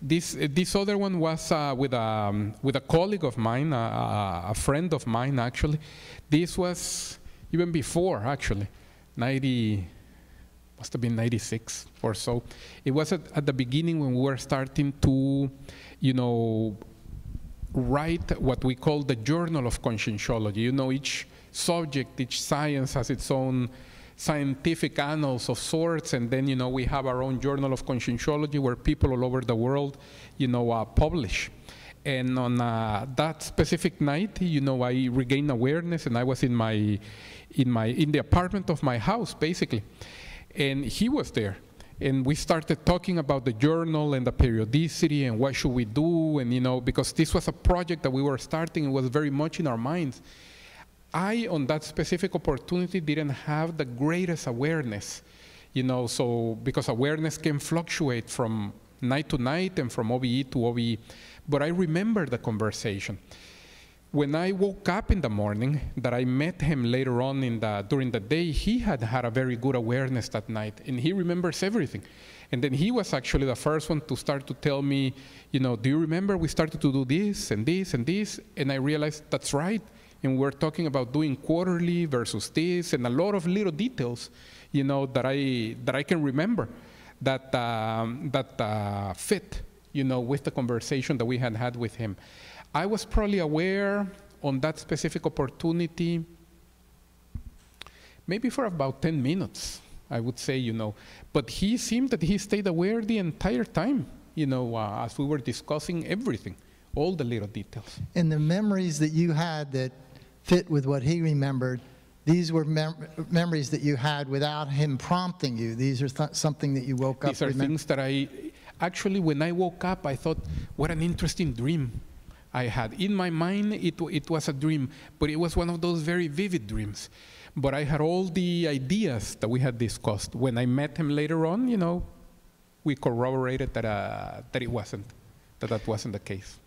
This other one was with a colleague of mine, a friend of mine, actually. This was even before, actually, must have been 96 or so. It was at the beginning when we were starting to, write what we call the Journal of Conscientiology. Each subject, each science has its own scientific annals of sorts, and then, we have our own Journal of Conscientiology where people all over the world, publish. And on that specific night, I regained awareness, and I was in the apartment of my house, basically. And he was there. And we started talking about the journal and the periodicity and what should we do, and because this was a project that we were starting, it was very much in our minds. I, on that specific opportunity, didn't have the greatest awareness, so because awareness can fluctuate from night to night and from OBE to OBE. But I remember the conversation. When I woke up in the morning, that I met him later on during the day, he had a very good awareness that night, and he remembers everything. And then he was actually the first one to start to tell me, do you remember we started to do this and this and this? And I realized that's right. And we're talking about doing quarterly versus this, and a lot of little details, that I can remember that fit, with the conversation that we had with him. I was probably aware on that specific opportunity, maybe for about 10 minutes, I would say, But he seemed that he stayed aware the entire time, as we were discussing everything, all the little details. And the memories that you had that fit with what he remembered, these were memories that you had without him prompting you. These are something that you woke up. These are things that actually, when I woke up, I thought, what an interesting dream I had. In my mind, it was a dream, but it was one of those very vivid dreams. But I had all the ideas that we had discussed. When I met him later on, we corroborated that that wasn't the case.